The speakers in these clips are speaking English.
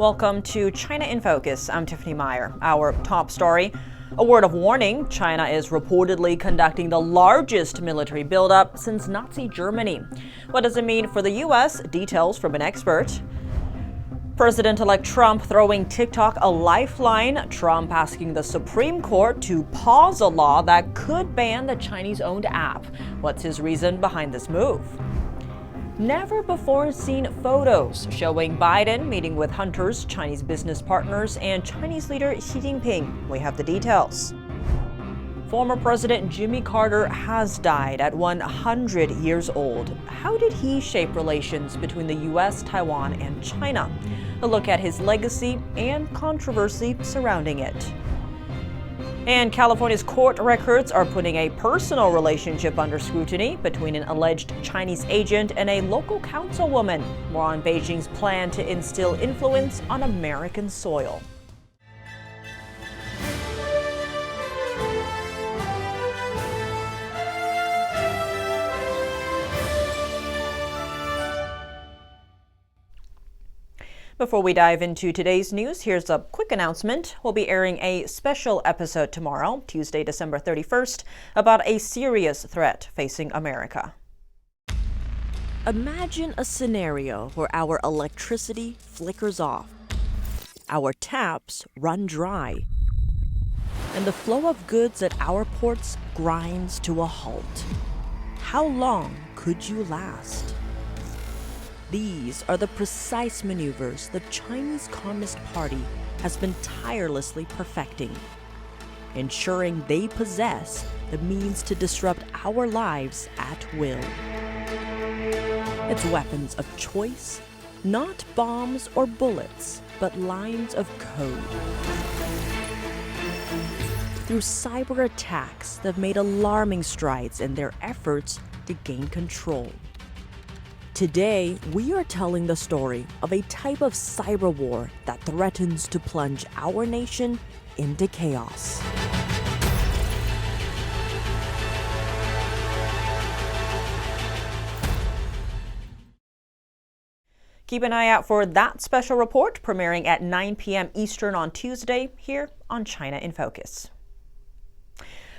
Welcome to China in Focus. I'm Tiffany Meyer. Our top story, a word of warning. China is reportedly conducting the largest military buildup since Nazi Germany. What does it mean for the U.S.? Details from an expert. President-elect Trump throwing TikTok a lifeline. Trump asking the Supreme Court to pause a law that could ban the Chinese-owned app. What's his reason behind this move? Never before seen photos showing Biden meeting with Hunter's Chinese business partners and Chinese leader Xi Jinping. We have the details. Former President Jimmy Carter has died at 100 years old. How did he shape relations between the U.S., Taiwan, and China? A look at his legacy and controversy surrounding it. And California's court records are putting a personal relationship under scrutiny between an alleged Chinese agent and a local councilwoman. More on Beijing's plan to instill influence on American soil. Before we dive into today's news, here's a quick announcement. We'll be airing a special episode tomorrow, Tuesday, December 31st, about a serious threat facing America. Imagine a scenario where our electricity flickers off, our taps run dry, and the flow of goods at our ports grinds to a halt. How long could you last? These are the precise maneuvers the Chinese Communist Party has been tirelessly perfecting, ensuring they possess the means to disrupt our lives at will. It's weapons of choice, not bombs or bullets, but lines of code. Through cyber attacks, they've made alarming strides in their efforts to gain control. Today, we are telling the story of a type of cyber war that threatens to plunge our nation into chaos. Keep an eye out for that special report premiering at 9 p.m. Eastern on Tuesday here on China in Focus.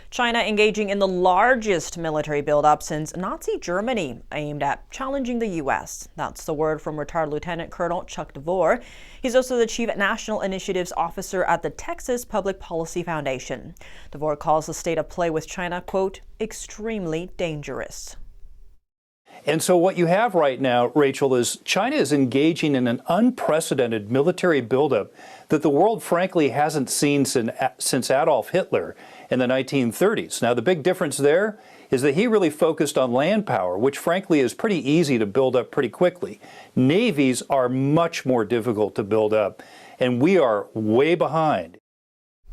China engaging in the largest military buildup since Nazi Germany, aimed at challenging the U.S. That's the word from retired Lieutenant Colonel Chuck DeVore. He's also the Chief National Initiatives Officer at the Texas Public Policy Foundation. DeVore calls the state of play with China, quote, extremely dangerous. And so what you have right now, Rachel, is China is engaging in an unprecedented military buildup that the world frankly hasn't seen since Adolf Hitler in the 1930s. Now, the big difference there is that he really focused on land power, which frankly is pretty easy to build up pretty quickly. Navies are much more difficult to build up, and we are way behind.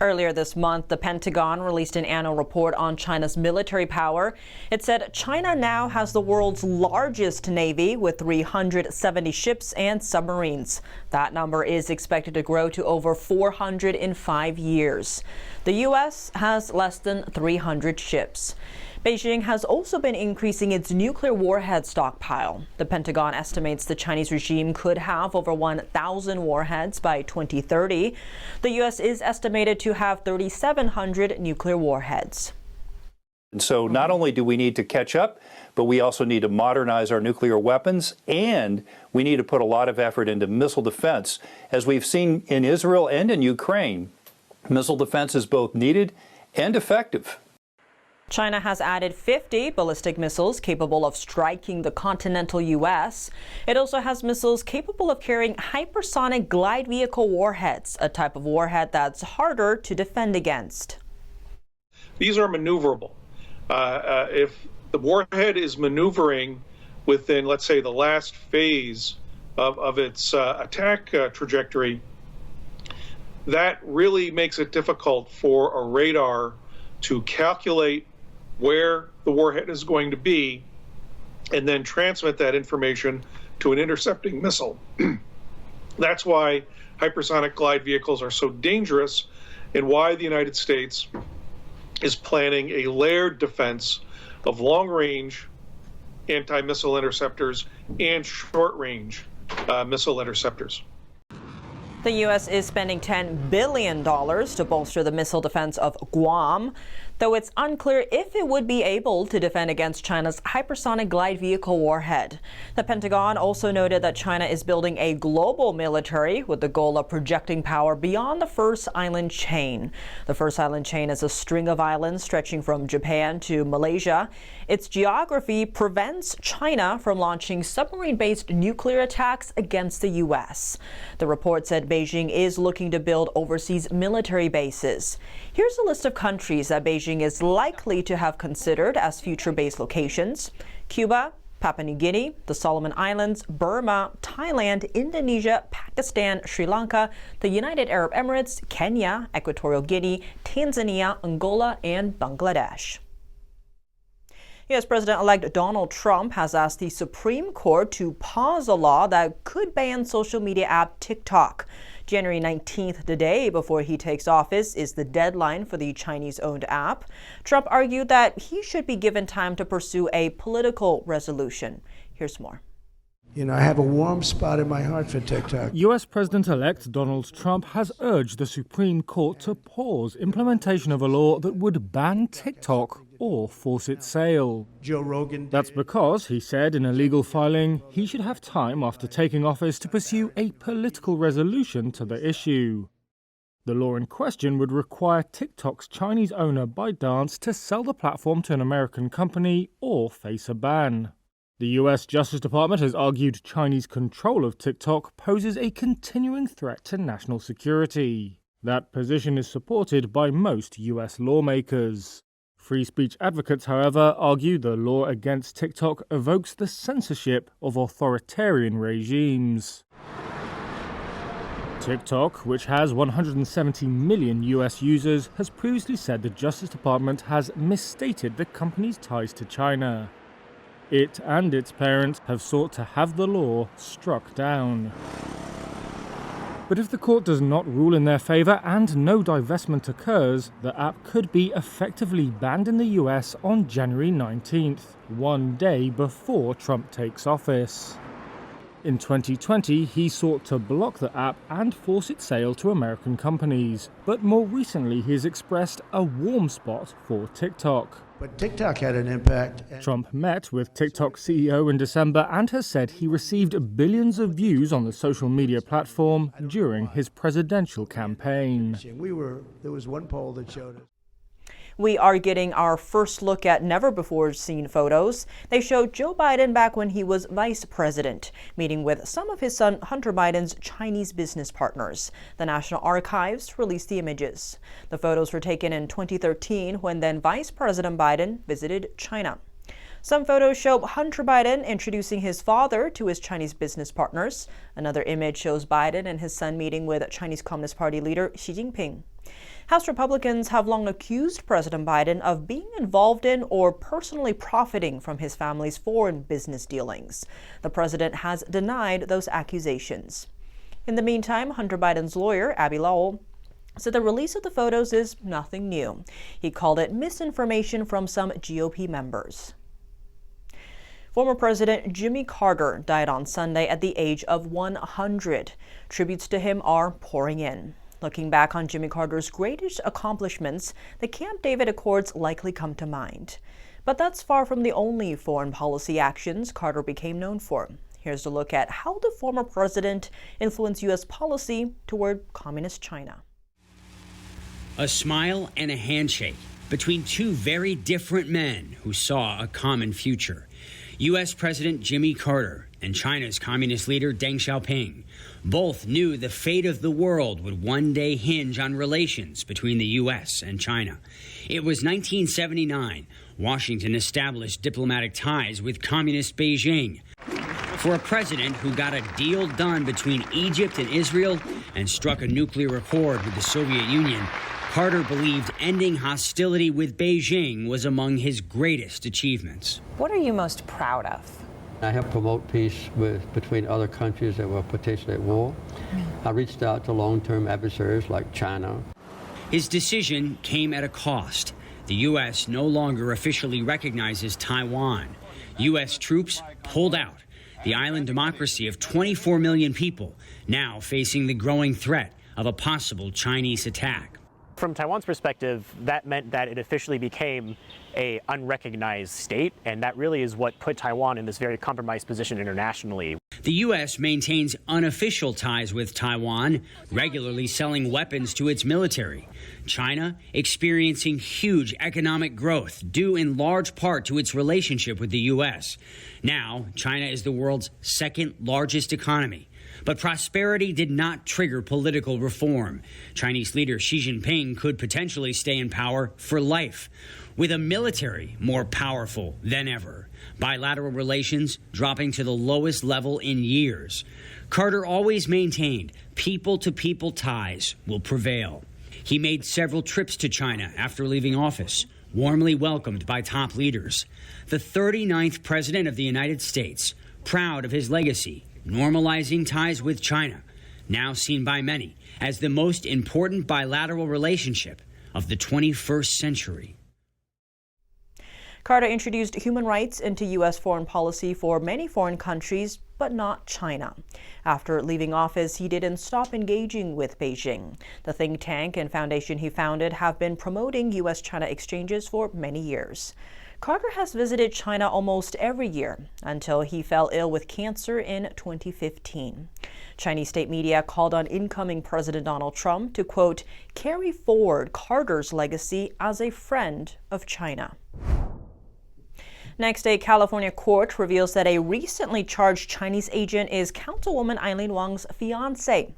Earlier this month, the Pentagon released an annual report on China's military power. It said China now has the world's largest navy with 370 ships and submarines. That number is expected to grow to over 400 in 5 years. The U.S. has less than 300 ships. Beijing has also been increasing its nuclear warhead stockpile. The Pentagon estimates the Chinese regime could have over 1,000 warheads by 2030. The U.S. is estimated to have 3,700 nuclear warheads. And so not only do we need to catch up, but we also need to modernize our nuclear weapons, and we need to put a lot of effort into missile defense. As we've seen in Israel and in Ukraine, missile defense is both needed and effective. China has added 50 ballistic missiles capable of striking the continental U.S. It also has missiles capable of carrying hypersonic glide vehicle warheads, a type of warhead that's harder to defend against. These are maneuverable. If the warhead is maneuvering within, let's say, the last phase of its attack trajectory, that really makes it difficult for a radar to calculate where the warhead is going to be and then transmit that information to an intercepting missile. That's why hypersonic glide vehicles are so dangerous and why the United States is planning a layered defense of long-range anti-missile interceptors and short-range missile interceptors. The U.S. is spending $10 billion to bolster the missile defense of Guam, though it's unclear if it would be able to defend against China's hypersonic glide vehicle warhead. The Pentagon also noted that China is building a global military with the goal of projecting power beyond the First Island chain. The First Island chain is a string of islands stretching from Japan to Malaysia. Its geography prevents China from launching submarine-based nuclear attacks against the U.S. The report said Beijing is looking to build overseas military bases. Here's a list of countries that Beijing is likely to have considered as future base locations: Cuba, Papua New Guinea, the Solomon Islands, Burma, Thailand, Indonesia, Pakistan, Sri Lanka, the United Arab Emirates, Kenya, Equatorial Guinea, Tanzania, Angola, and Bangladesh. U.S. President-elect Donald Trump has asked the Supreme Court to pause a law that could ban social media app TikTok. January 19th, the day before he takes office, is the deadline for the Chinese-owned app. Trump argued that he should be given time to pursue a political resolution. Here's more. You know, I have a warm spot in my heart for TikTok. U.S. President-elect Donald Trump has urged the Supreme Court to pause implementation of a law that would ban TikTok or force its sale. Joe Rogan. That's because, he said in a legal filing, he should have time after taking office to pursue a political resolution to the issue. The law in question would require TikTok's Chinese owner ByteDance to sell the platform to an American company or face a ban. The U.S. Justice Department has argued Chinese control of TikTok poses a continuing threat to national security. That position is supported by most U.S. lawmakers. Free speech advocates, however, argue the law against TikTok evokes the censorship of authoritarian regimes. TikTok, which has 170 million U.S. users, has previously said the Justice Department has misstated the company's ties to China. It and its parent have sought to have the law struck down. But if the court does not rule in their favor and no divestment occurs, the app could be effectively banned in the US on January 19th, one day before Trump takes office. In 2020, he sought to block the app and force its sale to American companies. But more recently, he has expressed a warm spot for TikTok. But TikTok had an impact. Trump met with TikTok CEO in December and has said he received billions of views on the social media platform during his presidential campaign. There was one poll that showed it. We are getting our first look at never-before-seen photos. They show Joe Biden back when he was vice president, meeting with some of his son Hunter Biden's Chinese business partners. The National Archives released the images. The photos were taken in 2013 when then Vice President Biden visited China. Some photos show Hunter Biden introducing his father to his Chinese business partners. Another image shows Biden and his son meeting with Chinese Communist Party leader Xi Jinping. House Republicans have long accused President Biden of being involved in or personally profiting from his family's foreign business dealings. The president has denied those accusations. In the meantime, Hunter Biden's lawyer, Abby Lowell, said the release of the photos is nothing new. He called it misinformation from some GOP members. Former President Jimmy Carter died on Sunday at the age of 100. Tributes to him are pouring in. Looking back on Jimmy Carter's greatest accomplishments, the Camp David Accords likely come to mind. But that's far from the only foreign policy actions Carter became known for. Here's a look at how the former president influenced U.S. policy toward communist China. A smile and a handshake between two very different men who saw a common future. U.S. President Jimmy Carter and China's communist leader Deng Xiaoping both knew the fate of the world would one day hinge on relations between the U.S. and China. It was 1979. Washington established diplomatic ties with communist Beijing. For a president who got a deal done between Egypt and Israel and struck a nuclear accord with the Soviet Union, Carter believed ending hostility with Beijing was among his greatest achievements. What are you most proud of? I helped promote peace between other countries that were potentially at war. I reached out to long-term adversaries like China. His decision came at a cost. The U.S. no longer officially recognizes Taiwan. U.S. troops pulled out. the island democracy of 24 million people, now facing the growing threat of a possible Chinese attack. From Taiwan's perspective, that meant that it officially became an unrecognized state, and that really is what put Taiwan in this very compromised position internationally. The U.S. maintains unofficial ties with Taiwan, regularly selling weapons to its military. China experiencing huge economic growth, due in large part to its relationship with the U.S. Now, China is the world's second largest economy. But prosperity did not trigger political reform. Chinese leader Xi Jinping could potentially stay in power for life, with a military more powerful than ever. Bilateral relations dropping to the lowest level in years. Carter always maintained people-to-people ties will prevail. He made several trips to China after leaving office, warmly welcomed by top leaders. The 39th President of the United States, proud of his legacy, normalizing ties with China, now seen by many as the most important bilateral relationship of the 21st century. Carter introduced human rights into U.S. foreign policy for many foreign countries, but not China. After leaving office, he didn't stop engaging with Beijing. The think tank and foundation he founded have been promoting U.S.-China exchanges for many years. Carter has visited China almost every year until he fell ill with cancer in 2015. Chinese state media called on incoming President Donald Trump to, quote, carry forward Carter's legacy as a friend of China. Next, a California court reveals that a recently charged Chinese agent is Councilwoman Eileen Wang's fiancé.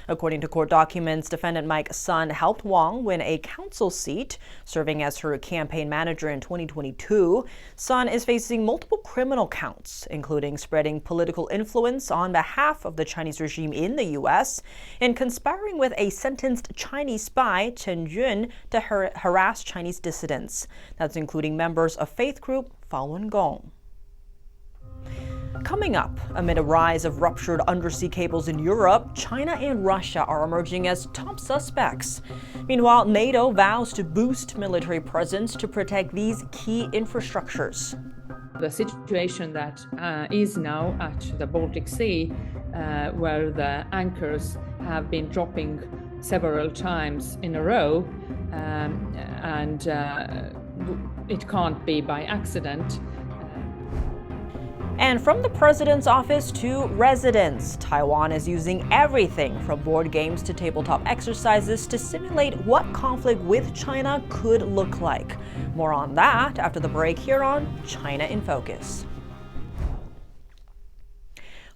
According to court documents, defendant Mike's son helped Wang win a council seat, serving as her campaign manager in 2022. Son is facing multiple criminal counts, including spreading political influence on behalf of the Chinese regime in the U.S. and conspiring with a sentenced Chinese spy, Chen Yun, to harass Chinese dissidents. That's including members of faith group Falun Gong. Coming up, amid a rise of ruptured undersea cables in Europe, China and Russia are emerging as top suspects. Meanwhile, NATO vows to boost military presence to protect these key infrastructures. The situation that is now at the Baltic Sea, where the anchors have been dropping several times in a row, and it can't be by accident. And from the president's office to residents, Taiwan is using everything from board games to tabletop exercises to simulate what conflict with China could look like. More on that after the break here on China in Focus.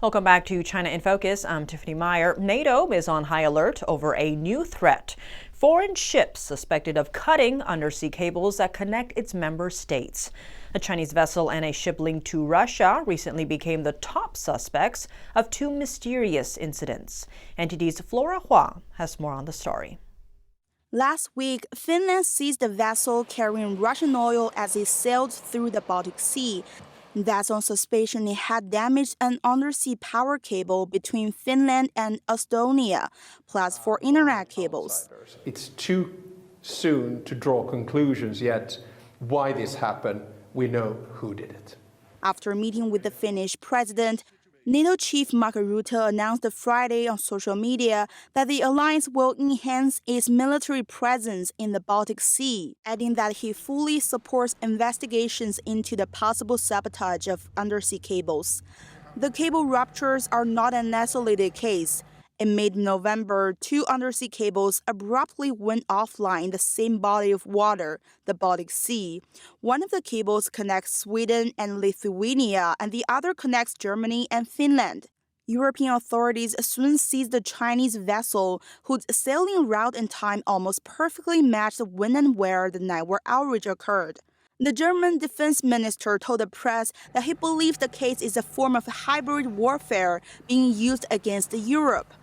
Welcome back to China in Focus. I'm Tiffany Meyer. NATO is on high alert over a new threat. Foreign ships suspected of cutting undersea cables that connect its member states. A Chinese vessel and a ship linked to Russia recently became the top suspects of two mysterious incidents. NTD's Flora Hua has more on the story. Last week, Finland seized a vessel carrying Russian oil as it sailed through the Baltic Sea. That's on suspicion it had damaged an undersea power cable between Finland and Estonia, plus 4 internet cables. It's too soon to draw conclusions yet why this happened. We know who did it. After meeting with the Finnish president, NATO chief Mark Rutte announced Friday on social media that the alliance will enhance its military presence in the Baltic Sea, adding that he fully supports investigations into the possible sabotage of undersea cables. The cable ruptures are not an isolated case. In mid-November, 2 undersea cables abruptly went offline in the same body of water, the Baltic Sea. One of the cables connects Sweden and Lithuania, and the other connects Germany and Finland. European authorities soon seized the Chinese vessel, whose sailing route and time almost perfectly matched when and where the network outage occurred. The German defense minister told the press that he believes the case is a form of hybrid warfare being used against Europe.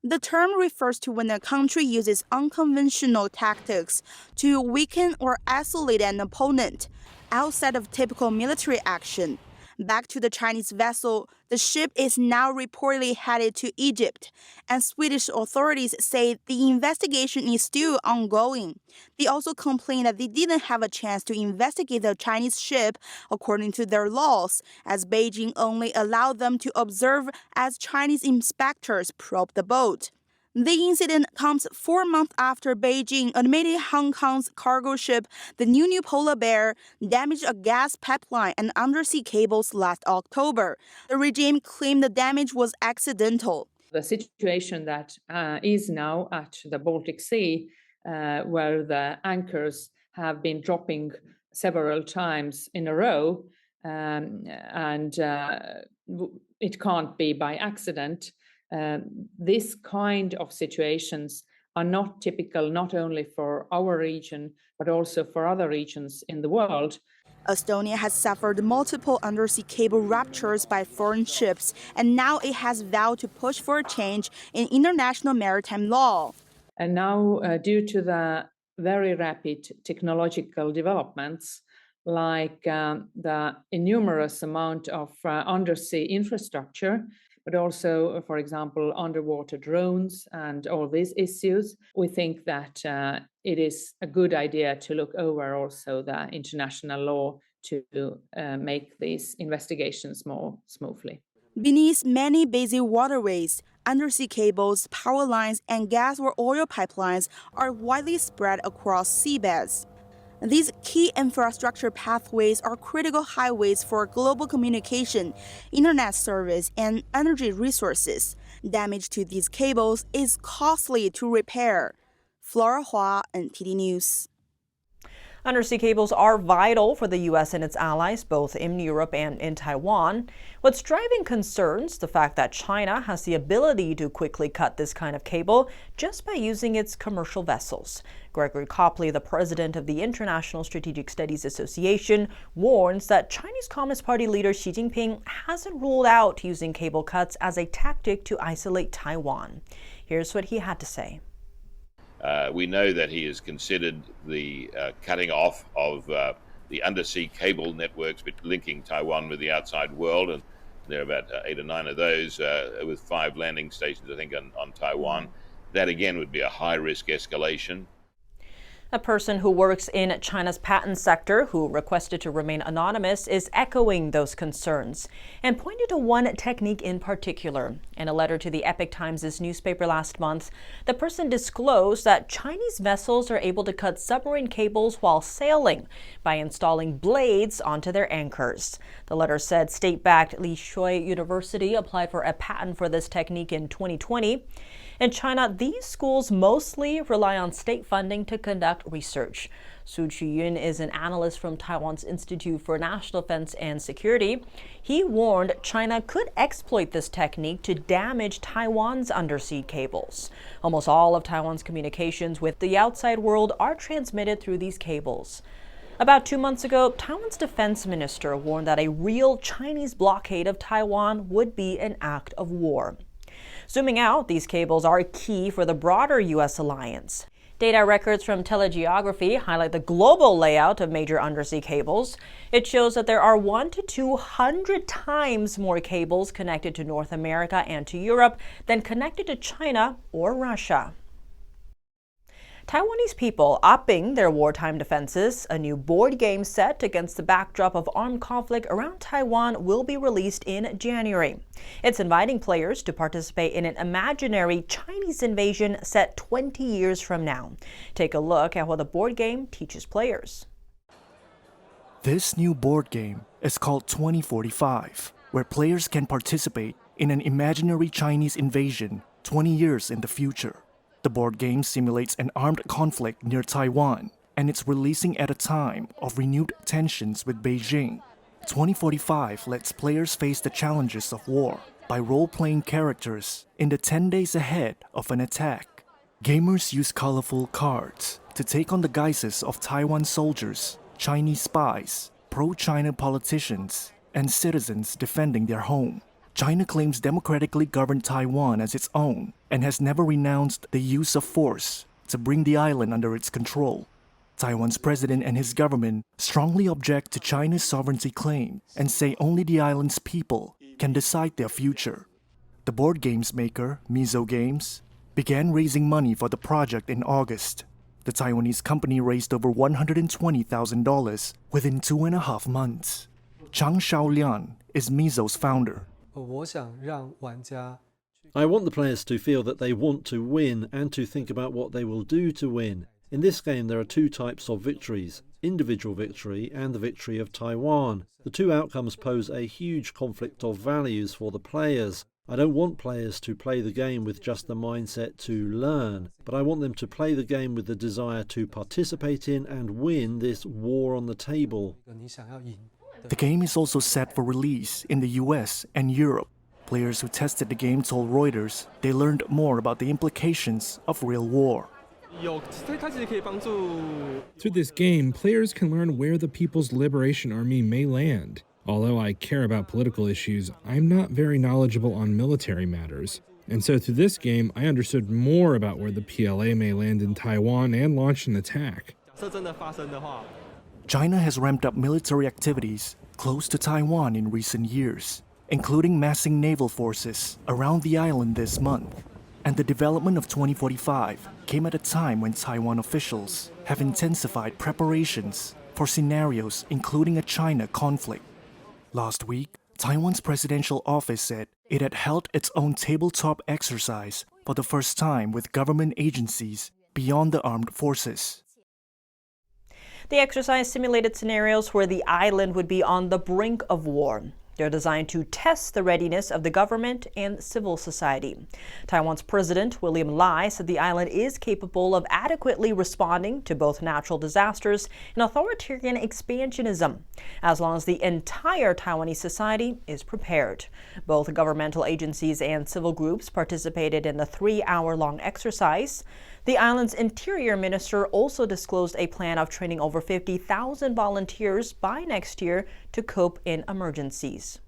The term refers to when a country uses unconventional tactics to weaken or isolate an opponent outside of typical military action. Back to the Chinese vessel, the ship is now reportedly headed to Egypt, and Swedish authorities say the investigation is still ongoing. They also complain that they didn't have a chance to investigate the Chinese ship according to their laws, as Beijing only allowed them to observe as Chinese inspectors probe the boat. The incident comes 4 months after Beijing admitted Hong Kong's cargo ship, the New Polar Bear, damaged a gas pipeline and undersea cables last October. The regime claimed the damage was accidental. The situation that is now at the Baltic Sea, where the anchors have been dropping several times in a row, and it can't be by accident. This kind of situations are not typical not only for our region, but also for other regions in the world. Estonia has suffered multiple undersea cable ruptures by foreign ships, and now it has vowed to push for a change in international maritime law. And now, due to the very rapid technological developments, like the enormous amount of undersea infrastructure, but also, for example, underwater drones and all these issues, we think that it is a good idea to look over also the international law to make these investigations more smoothly. Beneath many busy waterways, undersea cables, power lines, and gas or oil pipelines are widely spread across seabeds. These key infrastructure pathways are critical highways for global communication, internet service, and energy resources. Damage to these cables is costly to repair. Flora Hua, NTD News. Undersea cables are vital for the U.S. and its allies, both in Europe and in Taiwan. What's driving concerns, the fact that China has the ability to quickly cut this kind of cable just by using its commercial vessels. Gregory Copley, the president of the International Strategic Studies Association, warns that Chinese Communist Party leader Xi Jinping hasn't ruled out using cable cuts as a tactic to isolate Taiwan. Here's what he had to say. We know that he has considered the cutting off of the undersea cable networks linking Taiwan with the outside world, and there are about 8 or 9 of those with 5 landing stations, I think, on Taiwan. That again would be a high-risk escalation. A person who works in China's patent sector, who requested to remain anonymous, is echoing those concerns and pointed to one technique in particular. In a letter to the Epoch Times' newspaper last month, the person disclosed that Chinese vessels are able to cut submarine cables while sailing by installing blades onto their anchors. The letter said state-backed Li Shui University applied for a patent for this technique in 2020. In China, these schools mostly rely on state funding to conduct research. Su Qiyun is an analyst from Taiwan's Institute for National Defense and Security. He warned China could exploit this technique to damage Taiwan's undersea cables. Almost all of Taiwan's communications with the outside world are transmitted through these cables. About 2 months ago, Taiwan's defense minister warned that a real Chinese blockade of Taiwan would be an act of war. Zooming out, these cables are key for the broader U.S. alliance. Data records from telegeography highlight the global layout of major undersea cables. It shows that there are 100 to 200 times more cables connected to North America and to Europe than connected to China or Russia. Taiwanese people upping their wartime defenses. A new board game set against the backdrop of armed conflict around Taiwan will be released in January. It's inviting players to participate in an imaginary Chinese invasion set 20 years from now. Take a look at what the board game teaches players. This new board game is called 2045, where players can participate in an imaginary Chinese invasion 20 years in the future. The board game simulates an armed conflict near Taiwan, and it's releasing at a time of renewed tensions with Beijing. 2045 lets players face the challenges of war by role-playing characters in the 10 days ahead of an attack. Gamers use colorful cards to take on the guises of Taiwan soldiers, Chinese spies, pro-China politicians, and citizens defending their home. China claims democratically governed Taiwan as its own and has never renounced the use of force to bring the island under its control. Taiwan's president and his government strongly object to China's sovereignty claim and say only the island's people can decide their future. The board games maker, Mizo Games, began raising money for the project in August. The Taiwanese company raised over $120,000 within 2.5 months. Chang Shaolian is Mizo's founder. I want the players to feel that they want to win and to think about what they will do to win. In this game there are two types of victories, individual victory and the victory of Taiwan. The two outcomes pose a huge conflict of values for the players. I don't want players to play the game with just the mindset to learn, but I want them to play the game with the desire to participate in and win this war on the table. The game is also set for release in the US and Europe. Players who tested the game told Reuters they learned more about the implications of real war. Through this game, players can learn where the People's Liberation Army may land. Although I care about political issues, I'm not very knowledgeable on military matters. And so through this game, I understood more about where the PLA may land in Taiwan and launch an attack. China has ramped up military activities close to Taiwan in recent years, including massing naval forces around the island this month. And the development of 2045 came at a time when Taiwan officials have intensified preparations for scenarios including a China conflict. Last week, Taiwan's presidential office said it had held its own tabletop exercise for the first time with government agencies beyond the armed forces. The exercise simulated scenarios where the island would be on the brink of war. They're designed to test the readiness of the government and civil society. Taiwan's President William Lai said the island is capable of adequately responding to both natural disasters and authoritarian expansionism, as long as the entire Taiwanese society is prepared. Both governmental agencies and civil groups participated in the 3-hour-long exercise. The island's interior minister also disclosed a plan of training over 50,000 volunteers by next year to cope in emergencies.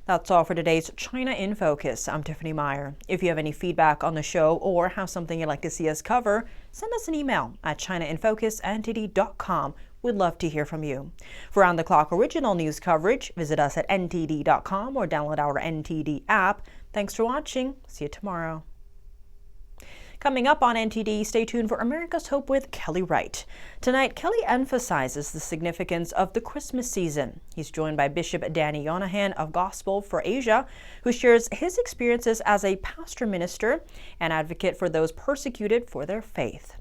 That's all for today's China in Focus. I'm Tiffany Meyer. If you have any feedback on the show or have something you'd like to see us cover, send us an email at chinainfocus@ntd.com. We'd love to hear from you. For round-the-clock original news coverage, visit us at ntd.com or download our NTD app. Thanks for watching. See you tomorrow. Coming up on NTD, stay tuned for America's Hope with Kelly Wright. Tonight, Kelly emphasizes the significance of the Christmas season. He's joined by Bishop Danny Yonahan of Gospel for Asia, who shares his experiences as a pastor minister and advocate for those persecuted for their faith.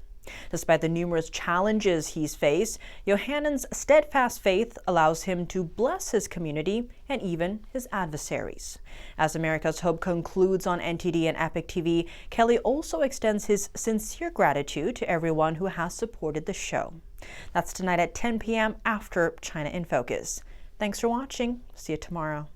Despite the numerous challenges he's faced, Yohanan's steadfast faith allows him to bless his community and even his adversaries. As America's Hope concludes on NTD and Epic TV, Kelly also extends his sincere gratitude to everyone who has supported the show. That's tonight at 10 p.m. after China in Focus. Thanks for watching. See you tomorrow.